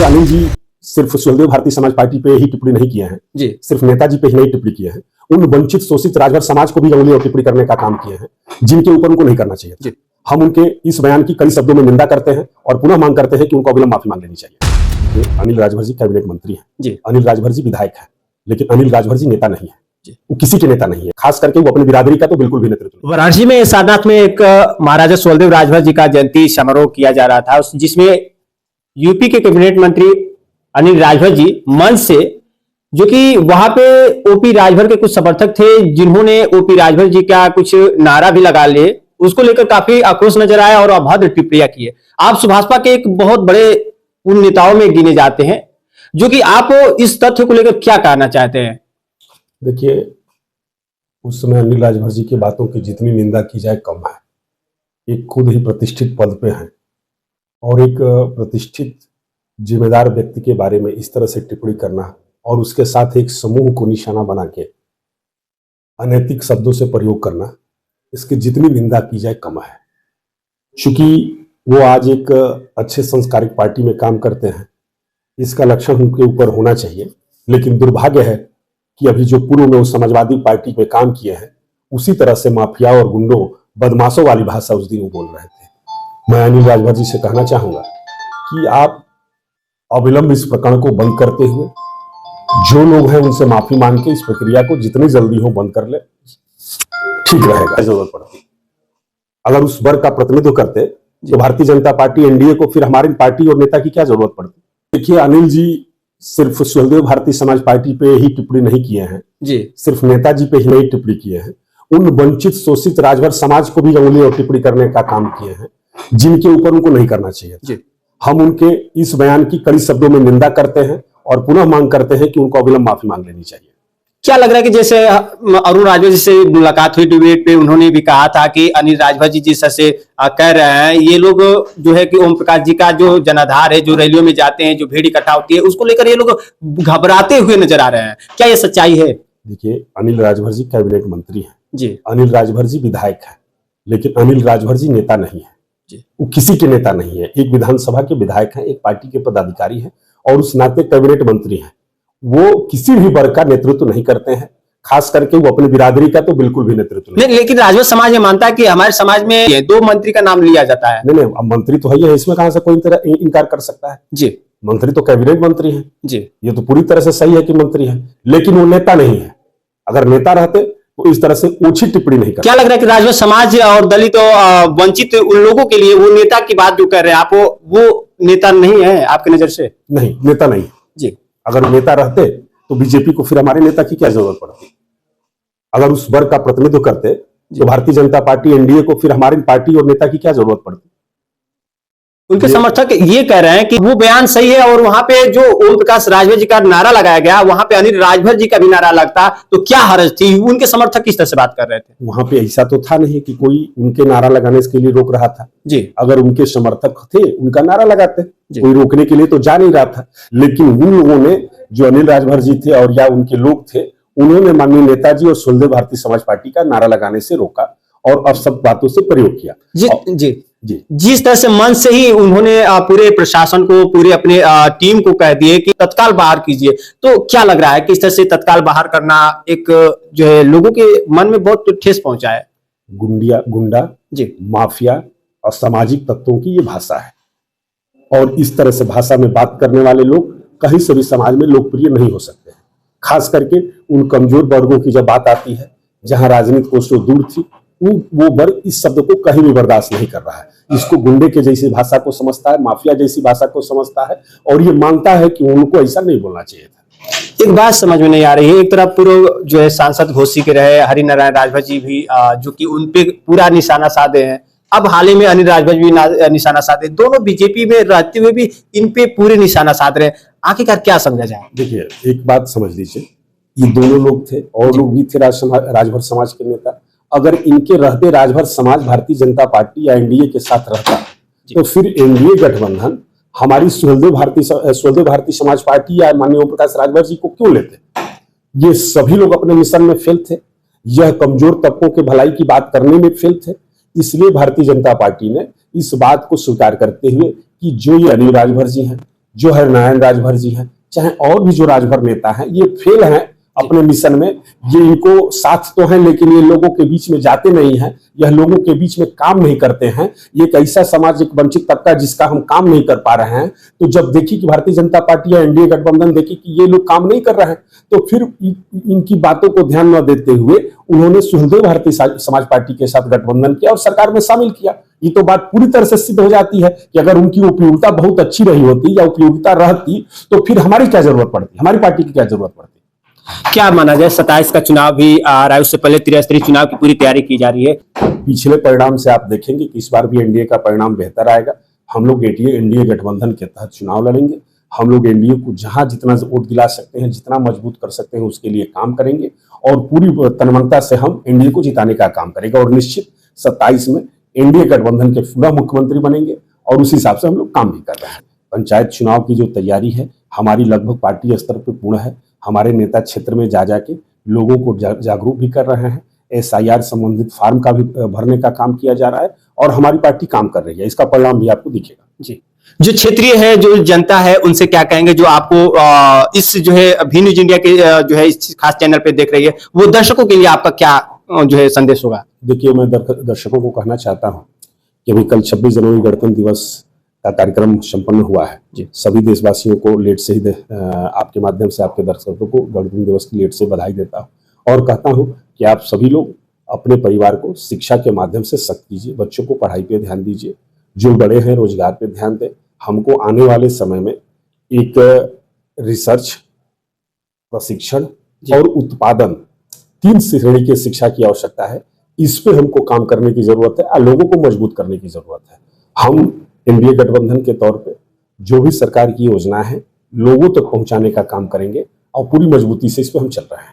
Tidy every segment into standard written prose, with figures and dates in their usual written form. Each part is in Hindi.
अनिल जी सिर्फ सुहलदेव भारतीय समाज पार्टी पे ही टिप्पणी नहीं किए हैं जी, सिर्फ नेताजी पे ही नहीं टिप्पणी किए हैं, उन वंचित शोषित राजभर समाज को भी अंगुली और टिप्पणी करने का काम किए हैं, जिनके ऊपर उनको नहीं करना चाहिए। हम उनके इस बयान की कई शब्दों में निंदा करते हैं और पुनः मांग करते हैं कि उनको अविलंब माफी मांग लेनी चाहिए। अनिल राजभर जी कैबिनेट मंत्री हैं, अनिल राजभर जी विधायक हैं, लेकिन अनिल राजभर जी नेता नहीं है, वो किसी के नेता नहीं है, खास करके वो अपनी बिरादरी का तो बिल्कुल भी नेतृत्व। वाराणसी में सारनाथ में एक महाराजा सुहलदेव राजभर जी का जयंती समारोह किया जा रहा था, जिसमें यूपी के कैबिनेट मंत्री अनिल राजभर जी मंच से, जो कि वहां पे ओपी राजभर के कुछ समर्थक थे जिन्होंने ओपी राजभर जी का कुछ नारा भी लगा लिए, उसको लेकर काफी आक्रोश नजर आया और अभद्र टिप्पणियां की है। आप सुभाषपा के एक बहुत बड़े उन नेताओं में गिने जाते हैं, जो कि आप इस तथ्य को लेकर क्या कहना चाहते हैं? देखिए, उस समय अनिल राजभर जी की बातों की जितनी निंदा की जाए कम है। एक खुद ही प्रतिष्ठित पद पे हैं और एक प्रतिष्ठित जिम्मेदार व्यक्ति के बारे में इस तरह से टिप्पणी करना और उसके साथ एक समूह को निशाना बना के अनैतिक शब्दों से प्रयोग करना, इसकी जितनी निंदा की जाए कम है। चूंकि वो आज एक अच्छे संस्कारिक पार्टी में काम करते हैं, इसका लक्षण उनके ऊपर होना चाहिए, लेकिन दुर्भाग्य है कि अभी जो पूर्व में उस समाजवादी पार्टी में काम किए हैं, उसी तरह से माफिया और गुंडों बदमाशों वाली भाषा उस दिन वो बोल रहे थे। मैं अनिल राजभर जी से कहना चाहूंगा कि आप अविलंब इस प्रकरण को बंद करते हुए जो लोग हैं उनसे माफी मांग के इस प्रक्रिया को जितनी जल्दी हो बंद कर ले, ठीक रहेगा। जरूरत पड़ती अगर उस वर्ग का प्रतिनिधित्व करते तो भारतीय जनता पार्टी एनडीए को फिर हमारी पार्टी और नेता की क्या जरूरत पड़ती? देखिए, अनिल जी सिर्फ सुहलदेव भारतीय समाज पार्टी पे ही टिप्पणी नहीं किए हैं सिर्फ नेताजी पे ही नहीं टिप्पणी किए हैं, उन वंचित शोषित राजभर समाज को भी अंगुली और टिप्पणी करने का काम किए हैं, जिनके ऊपर उनको नहीं करना चाहिए। हम उनके इस बयान की कड़ी शब्दों में निंदा करते हैं और पुनः मांग करते हैं कि उनको अविलंब माफी मांग लेनी चाहिए। क्या लग रहा है कि जैसे अरुण राजभर जी से मुलाकात हुई डिबेट पे, उन्होंने भी कहा था कि अनिल राजभर जी जिस तरह से कह रहे हैं, ये लोग जो है कि ओम प्रकाश जी का जो जनाधार है, जो रैलियों में जाते हैं, जो भीड़ इकट्ठा होती है, उसको लेकर ये लोग घबराते हुए नजर आ रहे हैं। क्या ये सच्चाई है? देखिए, अनिल राजभर जी कैबिनेट मंत्री हैं, अनिल राजभर जी विधायक हैं, लेकिन अनिल राजभर जी नेता नहीं है, वो किसी के नेता नहीं है। एक विधानसभा के विधायक हैं, एक पार्टी के पदाधिकारी हैं और उस नाते कैबिनेट मंत्री हैं। वो किसी भी वर्ग का नेतृत्व नहीं करते हैं, खास करके वो अपनी बिरादरी का तो बिल्कुल भी नेतृत्व नहीं। लेकिन राजभर समाज ये मानता है कि हमारे समाज में 2 मंत्री का नाम लिया जाता है। नहीं, अब मंत्री तो है, इसमें कहां से कोई इनकार कर सकता है? जी, मंत्री तो कैबिनेट मंत्री है जी, ये तो पूरी तरह से सही है कि मंत्री है, लेकिन वो नेता नहीं है। अगर नेता रहते तो इस तरह से ओछी टिप्पणी नहीं करते। क्या लग रहा है कि राजभर समाज और दलित और वंचित उन लोगों के लिए वो नेता की बात जो कर रहे हैं आप, वो नेता नहीं है आपकी नजर से? नहीं, नेता नहीं जी। अगर नेता रहते तो बीजेपी को फिर हमारे नेता की क्या जरूरत पड़ती? अगर उस वर्ग का प्रतिनिधित्व करते तो भारतीय जनता पार्टी एनडीए को फिर हमारी पार्टी और नेता की क्या जरूरत पड़ती? उनके समर्थक ये कह रहे हैं कि वो बयान सही है और वहां पे जो ओम प्रकाश राजभर जी का नारा लगाया गया, वहां पे अनिल राजभर जी का भी नारा लगता तो क्या हर्ज थी? उनके समर्थक किस तरह से बात कर रहे थे? वहां पे ऐसा तो था नहीं कि कोई उनके नारा लगाने के लिए रोक रहा था जी। अगर उनके समर्थक थे उनका नारा लगाते, कोई रोकने के लिए तो जा नहीं रहा था। लेकिन उन लोगों ने, जो अनिल राजभर जी थे और या उनके लोग थे, उन्होंने माननीय नेताजी और सुहलदेव भारतीय समाज पार्टी का नारा लगाने से रोका और अब सब बातों से प्रयोग किया। जी, जिस तरह से मन से ही उन्होंने पूरे प्रशासन को, पूरे अपने टीम को कह दिए कि तत्काल बाहर कीजिए, तो क्या लग रहा है कि इस तरह से तत्काल बाहर करना एक जो है लोगों के मन में बहुत ठेस पहुंचा है? गुंडा जी, माफिया और सामाजिक तत्वों की ये भाषा है और इस तरह से भाषा में बात करने वाले लोग कहीं से भी समाज में लोकप्रिय नहीं हो सकते हैं। खास करके उन कमजोर वर्गों की जब बात आती है, जहां राजनीति को सो दूर थी, वो वर्ग इस शब्द को कहीं भी बर्दाश्त नहीं कर रहा है। इसको गुंडे के जैसी भाषा को समझता है, माफिया जैसी भाषा को समझता है और ये मानता है कि उनको ऐसा नहीं बोलना चाहिए था। एक बात समझ में नहीं आ रही है, एक तरफ पूर्व जो है सांसद घोषित के रहे हरिनारायण राजभर जी भी, जो कि उन पे पूरा निशाना साधे हैं, अब हाल ही में अनिल राजभर भी निशाना साधे, दोनों बीजेपी में रहते हुए भी इन पे पूरे निशाना साध रहे हैं। आखिरकार क्या समझा जाए? देखिए, एक बात समझ लीजिए, ये दोनों लोग थे और लोग भी थे राजभर समाज के नेता। अगर इनके रहते राजभर समाज भारतीय जनता पार्टी या एनडीए के साथ रहता तो फिर एनडीए गठबंधन हमारी सुहलदेव भारतीय समाज पार्टी या माननीय ओम प्रकाश राजभर जी को क्यों लेते? ये सभी लोग अपने मिशन में फेल थे, यह कमजोर तबकों के भलाई की बात करने में फेल थे। इसलिए भारतीय जनता पार्टी ने इस बात को स्वीकार करते हुए कि जो ये अनिल राजभर जी हैं, जो हरनारायण राजभर जी हैं, चाहे और भी जो राजभर नेता हैं, ये फेल हैं अपने मिशन में। ये इनको साथ तो हैं लेकिन ये लोगों के बीच में जाते नहीं हैं, यह लोगों के बीच में काम नहीं करते हैं। ये एक ऐसा समाज, एक वंचित तबका जिसका हम काम नहीं कर पा रहे हैं। तो जब देखी कि भारतीय जनता पार्टी या एनडीए गठबंधन देखी कि ये लोग काम नहीं कर रहे हैं, तो फिर इनकी बातों को ध्यान न देते हुए उन्होंने सुहृदय भारतीय समाज पार्टी के साथ गठबंधन किया और सरकार में शामिल किया। ये तो बात पूरी तरह से सिद्ध हो जाती है कि अगर उनकी उपयोगिता बहुत अच्छी रही होती या उपयोगिता रहती तो फिर हमारी क्या जरूरत पड़ती, हमारी पार्टी की क्या जरूरत पड़ती। क्या माना जाए, 27 का चुनाव भी आ रहा है, उससे पहले त्रिस्तरीय चुनाव की पूरी तैयारी की जा रही है। पिछले परिणाम से आप देखेंगे कि इस बार भी एनडीए का परिणाम बेहतर आएगा। हम लोग एनडीए गठबंधन के तहत चुनाव लड़ेंगे। हम लोग एनडीए को जहां जितना वोट दिला सकते हैं, जितना मजबूत कर सकते हैं, उसके लिए काम करेंगे और पूरी तन्मयता से हम एनडीए को जिताने का काम करेंगे। और निश्चित 27 में एनडीए गठबंधन के पुनः मुख्यमंत्री बनेंगे और उस हिसाब से हम लोग काम भी कर रहे हैं। पंचायत चुनाव की जो तैयारी है हमारी लगभग पार्टी स्तर पर पूर्ण है। हमारे नेता क्षेत्र में जा जाके लोगों को जागरूक भी कर रहे हैं। SIR संबंधित फॉर्म का भी भरने का काम किया जा रहा है और हमारी पार्टी काम कर रही है। इसका परिणाम भी आपको दिखेगा। जी, जो क्षेत्रीय है, जो जनता है, उनसे क्या कहेंगे जो आपको इस जो है भी न्यूज इंडिया के जो है इस खास चैनल पे देख रही है, वो दर्शकों के लिए आपका क्या जो है संदेश होगा? देखिए, मैं दर्शकों को कहना चाहता हूँ कि अभी कल 26 जनवरी गणतंत्र दिवस का कार्यक्रम संपन्न हुआ है जी। सभी देशवासियों को लेट से ही आपके माध्यम से आपके दर्शकों को गणतंत्र दिवस की लेट से बधाई देता हूँ और कहता हूँ कि आप सभी लोग अपने परिवार को शिक्षा के माध्यम से सख्त कीजिए, बच्चों को पढ़ाई पे ध्यान दीजिए, जो बड़े हैं रोजगार पे ध्यान दें। हमको आने वाले समय में एक रिसर्च, प्रशिक्षण और उत्पादन 3 श्रेणी की शिक्षा की आवश्यकता है। इस पे हमको काम करने की जरूरत है और लोगों को मजबूत करने की जरूरत है। हम एनडीए गठबंधन के तौर पे जो भी सरकार की योजना है लोगों तक पहुंचाने का काम करेंगे और पूरी मजबूती से इस पे हम चल रहे हैं।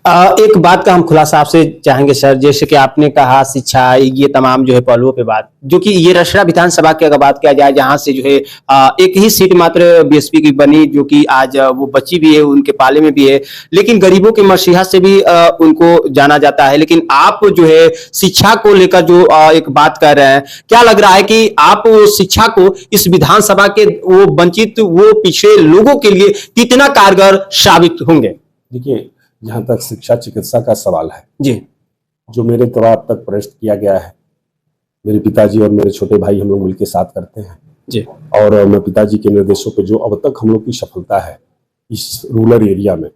एक बात का हम खुलासा आपसे चाहेंगे सर, जैसे कि आपने कहा शिक्षा, ये तमाम जो है पहलुओं पे बात, जो कि ये रसड़ा विधानसभा की अगर बात किया जाए, जहां से जो है एक ही सीट मात्र बीएसपी की बनी, जो कि आज वो बची भी है, उनके पाले में भी है, लेकिन गरीबों के मसीहा से भी उनको जाना जाता है। लेकिन आप जो है शिक्षा को लेकर जो एक बात कर रहे हैं, क्या लग रहा है कि आप शिक्षा को इस विधानसभा के वो वंचित, वो पिछड़े लोगों के लिए कितना कारगर साबित होंगे? देखिए, जहां तक शिक्षा चिकित्सा का सवाल है जी, जो मेरे द्वारा अब तक प्रश्न किया गया है, मेरे पिताजी और मेरे छोटे भाई हम लोग मिलकर साथ करते हैं जी। और मैं पिताजी के निर्देशों पे जो अब तक हम लोग की सफलता है इस रूरल एरिया में,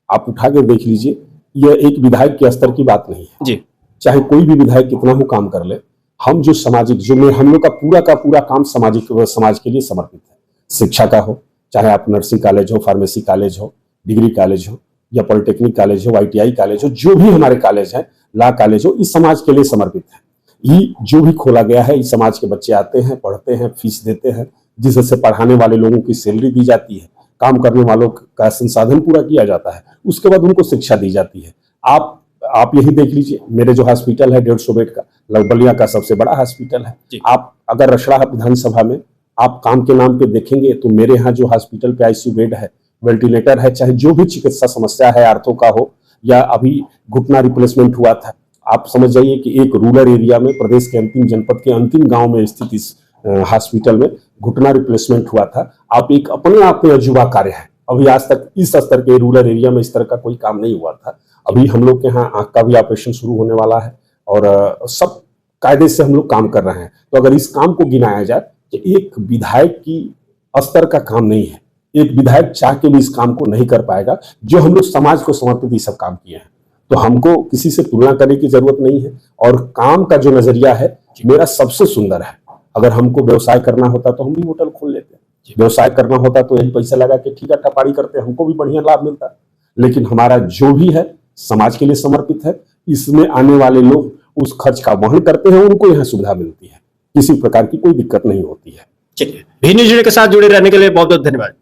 आप उठा के देख लीजिए, यह एक विधायक के स्तर की बात नहीं है जी। चाहे कोई भी विधायक कितना हो काम कर ले, हम जो सामाजिक, जो हम लोग का पूरा काम समाज के लिए समर्पित है। शिक्षा का हो, चाहे आप नर्सिंग कॉलेज हो, फार्मेसी कॉलेज हो, डिग्री कॉलेज हो या पॉलिटेक्निक कॉलेज हो, ITI कॉलेज हो, जो भी हमारे कॉलेज है, लॉ कॉलेज हो, इस समाज के लिए समर्पित है। ये जो भी खोला गया है, इस समाज के बच्चे आते हैं, पढ़ते हैं, फीस देते हैं, जिससे पढ़ाने वाले लोगों की सैलरी दी जाती है, काम करने वालों का संसाधन पूरा किया जाता है, उसके बाद उनको शिक्षा दी जाती है। आप यही देख लीजिए, मेरे जो हॉस्पिटल है 150 बेड का, बलिया का सबसे बड़ा हॉस्पिटल है। आप अगर रसड़ा विधानसभा में आप काम के नाम पे देखेंगे तो मेरे यहाँ जो हॉस्पिटल पे ICU बेड है, वेंटिलेटर है, चाहे जो भी चिकित्सा समस्या है, आर्थो का हो या अभी घुटना रिप्लेसमेंट हुआ था, आप समझ जाइए कि एक रूरल एरिया में, प्रदेश के अंतिम जनपद के अंतिम गांव में स्थित इस हॉस्पिटल में घुटना रिप्लेसमेंट हुआ था। आप एक अपने आप में अजूबा कार्य है। अभी आज तक इस स्तर के रूरल एरिया में इस तरह का कोई काम नहीं हुआ था। अभी हम लोग के यहाँ आंख का भी ऑपरेशन शुरू होने वाला है और सब कायदे से हम लोग काम कर रहे हैं। तो अगर इस काम को गिनाया जाए तो एक विधायक की स्तर का काम नहीं है, एक विधायक चाह के भी इस काम को नहीं कर पाएगा जो हम लोग समाज को समर्पित ये सब काम किए हैं। तो हमको किसी से तुलना करने की जरूरत नहीं है और काम का जो नजरिया है मेरा सबसे सुंदर है। अगर हमको व्यवसाय करना होता तो हम भी होटल खोल लेते, व्यवसाय करना होता तो यही पैसा लगा के ठीक है ठपाड़ी करते, हमको भी बढ़िया लाभ मिलता। लेकिन हमारा जो भी है समाज के लिए समर्पित है, इसमें आने वाले लोग उस खर्च का वहन करते हैं, उनको यहाँ सुविधा मिलती है, किसी प्रकार की कोई दिक्कत नहीं होती है। चलिए, भी न्यूज़ के साथ जुड़े रहने के लिए बहुत बहुत धन्यवाद।